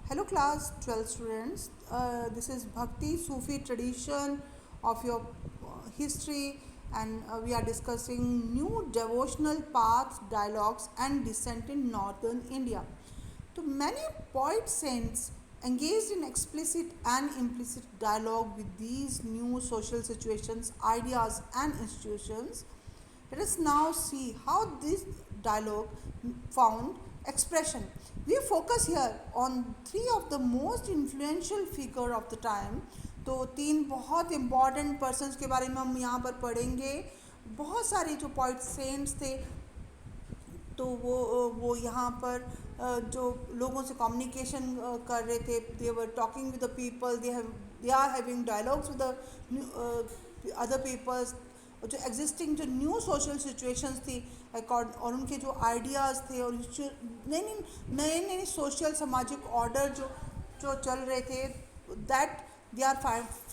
Hello class 12 students. This is Bhakti Sufi tradition of your history, and we are discussing new devotional paths, dialogues and descent in northern India. To many poet saints engaged in explicit and implicit dialogue with these new social situations, ideas and institutions. Let us now see how this dialogue found expression. We focus here on three of the most influential figure of the time. तो तीन बहुत important persons के बारे में हम यहाँ पर पढ़ेंगे. बहुत सारे जो पोइट सेंट्स थे, तो वो यहाँ पर जो लोगों से कम्युनिकेशन कर रहे थे. They were talking with the people, they are having dialogues with the other peoples. जो एग्जिस्टिंग जो न्यू सोशल सिचुएशंस थी अकॉर्ड, और उनके जो आइडियाज़ थे, और नए नए नए सोशल सामाजिक ऑर्डर जो जो चल रहे थे, that they are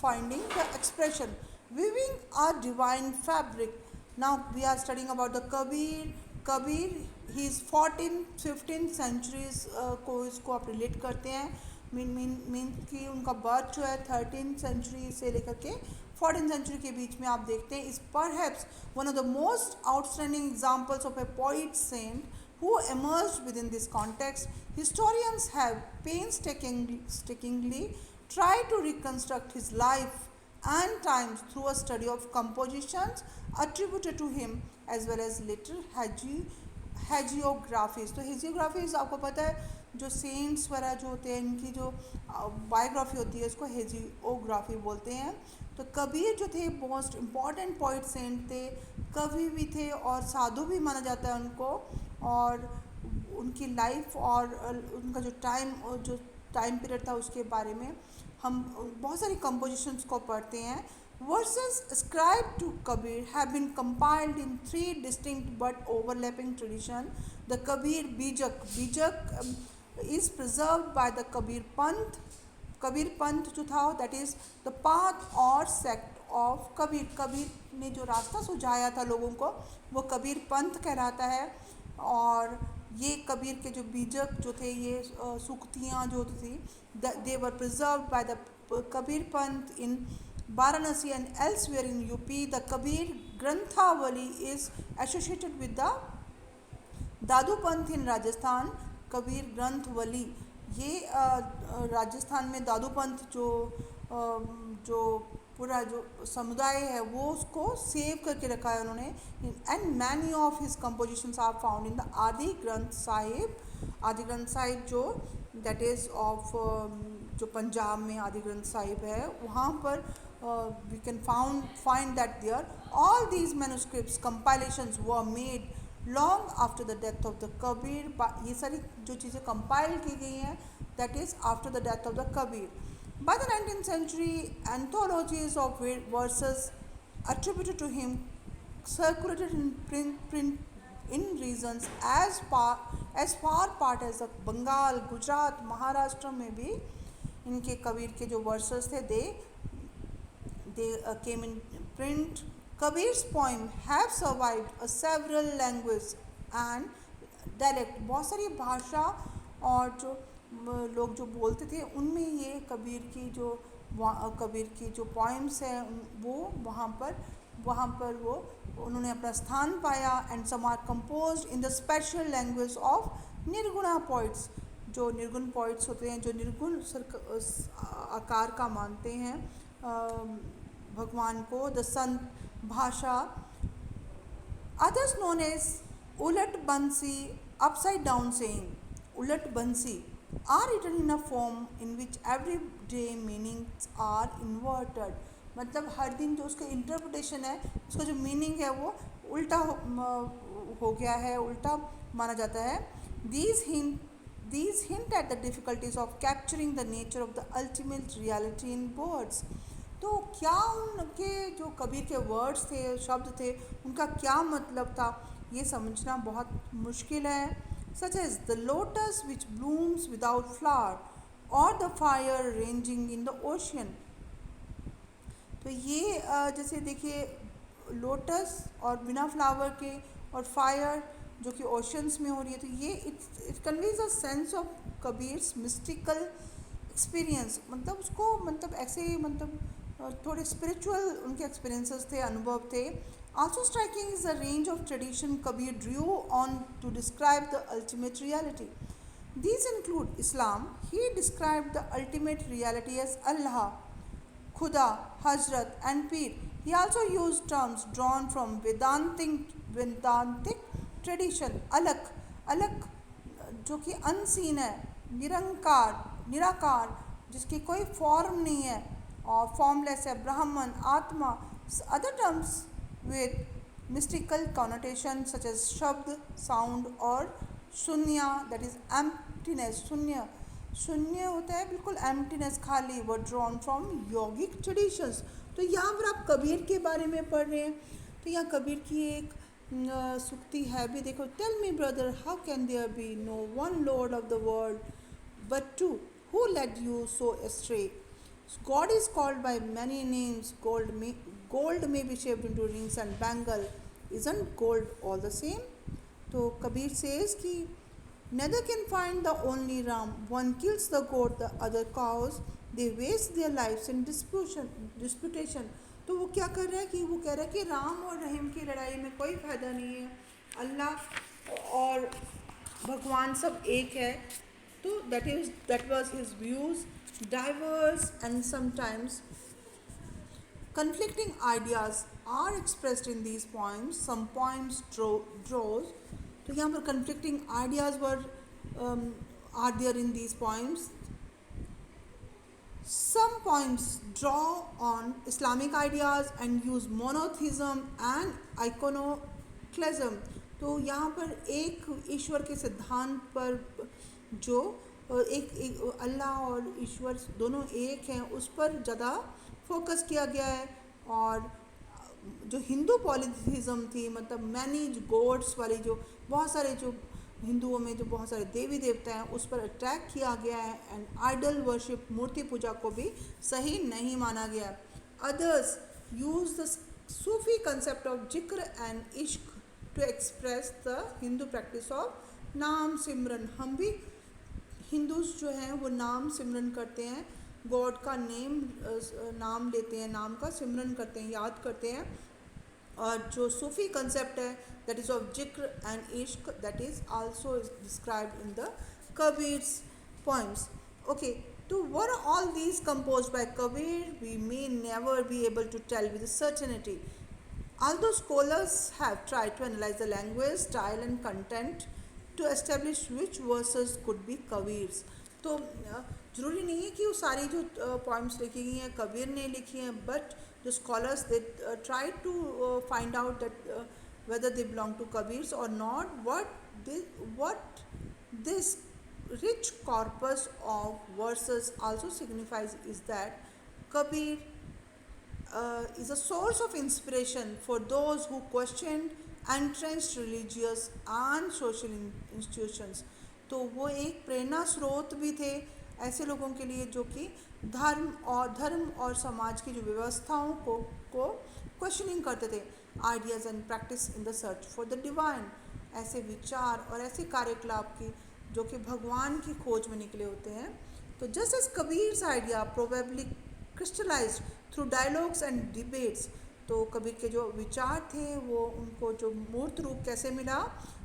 finding the expression weaving a divine fabric. Now we are studying about the Kabir. He is 14th-15th centuries को इसको आप रिलेट करते हैं. मीन कि उनका बर्थ जो है 13th century से लेकर के 14th century के बीच में आप देखते हैं. Is perhaps one of the most outstanding examples of a poet saint who emerged within this context. Historians have painstakingly tried to reconstruct his life and times through a study of compositions attributed to him as well as later hagiographies. तो hagiographies आपको पता है, जो cents वगैरह जो होते हैं इनकी जो बायोग्राफी होती है उसको हेजियोग्राफी बोलते हैं. तो कबीर जो थे मोस्ट इम्पॉर्टेंट पोइट सेंट थे, कवि भी थे और साधु भी माना जाता है उनको. और उनकी लाइफ और उनका जो टाइम पीरियड था उसके बारे में हम बहुत सारी कंपोजिशंस को पढ़ते हैं. Verses ascribed to Kabir have been compiled in three distinct but overlapping traditions. The Kabir Bijak is preserved by the Kabir Panth जो था, that is the path or sect of Kabir. Kabir ने जो रास्ता सुझाया था लोगों को वो कबीर पंथ कहलाता है. और ये कबीर के जो बीजक जो थे, ये सूक्तियाँ जो थी, दे वर preserved by the Kabir Panth in Varanasi and elsewhere in UP. The Kabir Granthavali is associated with the Dadu Panth in Rajasthan. Kabir Granthwali ये राजस्थान में दादू पंथ जो पूरा जो समुदाय है वो उसको सेव करके रखा है उन्होंने. And many of his compositions are found in the Adi Granth Sahib जो दैट इज़ ऑफ जो पंजाब में आदि ग्रंथ साहिब है, वहाँ पर we can find that there all these manuscripts compilations were made long after the death of the Kabir. ये सारी जो चीज़ें compile की गई हैं, that is after the death of the Kabir. By the 19th century, anthologies of verses attributed to him circulated in print in regions as far part as Bengal, Gujarat, Maharashtra में भी इनके कबीर के जो versus थे they came in print. Kabir's poem have survived several languages and dialect. बहुत सारी भाषा और जो लोग जो बोलते थे उनमें ये कबीर की जो poems हैं वो वहाँ पर वो उन्होंने अपना स्थान पाया. and some are composed in the special language of Nirguna poets. जो निर्गुण poets होते हैं, जो निर्गुण आकार का मानते हैं भगवान को, द संत भाषा. अदर्स नोन एज उलट बंसी, upside down saying ulat bansi are written in a form in which everyday meanings are inverted. मतलब हर दिन जो उसका इंटरप्रिटेशन है, उसका जो मीनिंग है वो उल्टा हो गया है, उल्टा माना जाता है. These hint at the difficulties of capturing the nature of the ultimate reality in words. तो क्या उनके जो कबीर के वर्ड्स थे, शब्द थे, उनका क्या मतलब था, ये समझना बहुत मुश्किल है. Such as the lotus which blooms without flower और the fire raging in the ocean. तो ये जैसे देखिए लोटस और बिना फ्लावर के और फायर जो कि ओशंस में हो रही है, तो ये it conveys a sense of Kabir's mystical experience, मतलब उसको मतलब ऐसे ही मतलब थोड़े स्पिरिचुअल उनके एक्सपीरियंसेस थे, अनुभव थे. Also striking is the range of tradition Kabir drew on to describe the ultimate reality. These include Islam. He described the ultimate reality as Allah, Khuda, Hazrat, and Pir. He also used terms drawn from Vedantic tradition. Alak, alak जो कि unseen है, निरंकार, निराकार, जिसकी कोई form नहीं है और formless है, ब्राह्मण, आत्मा. Other terms with mystical connotation such as शब्द, sound और शून्य, that is emptiness. शून्य, शून्य होता है बिल्कुल emptiness, खाली, were drawn from yogic traditions. तो यहाँ पर आप कबीर के बारे में पढ़ रहे हैं, तो यहाँ कबीर की एक सुक्ति है भी, देखो. Tell me brother, how can there be no one lord of the world but two, who led you so astray? God is called by many names. Gold may be shaped into rings and bangle. Isn't gold all the same? तो Kabir says कि neither can find the only Ram. One kills the goat, the other cows. They waste their lives in disputation. तो वो क्या कर रहा है कि वो कह रहा है कि राम और रहीम की लड़ाई में कोई फ़ायदा नहीं है, अल्लाह और भगवान सब एक है. तो that was his views, diverse and sometimes conflicting ideas are expressed in these poems. Some poems draws. तो यहाँ पर conflicting ideas are there in these poems. Some poems draw on Islamic ideas and use monotheism and iconoclasm. तो यहाँ पर एक ईश्वर के सिद्धांत पर जो एक अल्लाह और ईश्वर दोनों एक हैं, उस पर ज़्यादा फोकस किया गया है. और जो हिंदू पॉलीथिज्म थी, मतलब मैनी गॉड्स वाली, जो बहुत सारे जो हिंदुओं में जो बहुत सारे देवी देवता हैं, उस पर अटैक किया गया है. एंड आइडल वर्शिप, मूर्ति पूजा को भी सही नहीं माना गया. Others use the Sufi concept of zikr and ishq to express the Hindu practice of naam simran. हम भी हिंदूज जो हैं वो नाम सिमरन करते हैं, गॉड का नाम लेते हैं, नाम का सिमरन करते हैं, याद करते हैं. और जो सूफी कंसेप्ट है, that is of jikr and ishq, that is also described in the Kabir's poems. Okay, so were all these composed by Kabir? We may never be able to tell with certainty. Although scholars have tried to analyze the language, style and content to establish which verses could be Kabir's. तो ज़रूरी नहीं है कि वो सारी जो poems लिखी गई हैं कबीर ने लिखी हैं, but the scholars they try to find out that whether they belong to Kabir's or not. What this rich corpus of verses also signifies is that Kabir is a source of inspiration for those who questioned entrenched religious and social institutions. तो वो एक प्रेरणा स्रोत भी थे ऐसे लोगों के लिए जो कि धर्म और समाज की जो व्यवस्थाओं को क्वेश्चनिंग करते थे. Ideas and practice in the search for the divine, ऐसे विचार और ऐसे कार्यकलाप की जो कि भगवान की खोज में निकले होते हैं. तो just as Kabir's idea probably crystallized through dialogues and debates. तो कबीर के जो विचार थे वो उनको जो मूर्त रूप कैसे मिला,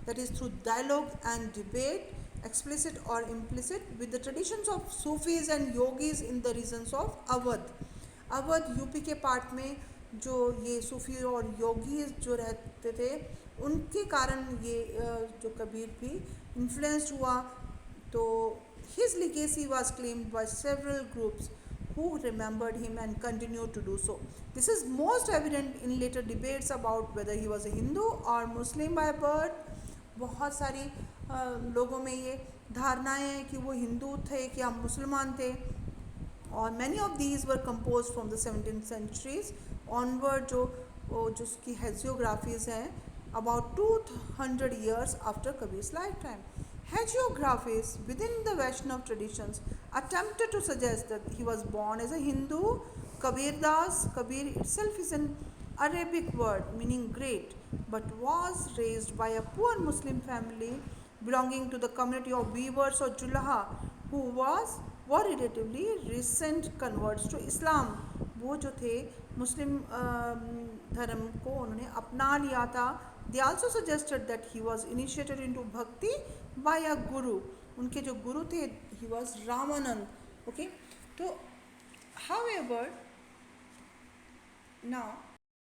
that is through dialogue and debate, explicit or implicit, with the traditions of Sufis and yogis in the regions of Awadh UP के पार्ट में जो ये सूफी और योगी जो रहते थे, उनके कारण ये जो कबीर भी इन्फ्लुएंस्ड हुआ. तो his legacy was claimed by several groups who remembered him and continued to do so. This is most evident in later debates about whether he was a Hindu or Muslim by birth. बहुत सारी लोगों में ये धारणाएं हैं कि वो हिंदू थे कि हम मुसलमान थे. और many of these were compose from the 17th centuries onward. जो उसकी हेजियोग्राफीज़ हैं about 200 years after Kabir's lifetime. Hagiographies within the Vaishnav traditions attempted to suggest that he was born as a Hindu. Kabir itself is an Arabic word meaning great, but was raised by a poor Muslim family belonging to the community of weavers or Julaha who was were relatively recent converts to Islam. वो जो थे मुस्लिम धर्म को उन्होंने अपना लिया था. They also suggested that he was initiated into bhakti by a guru. उनके जो गुरु थे, he was Ramanand. Okay, तो however now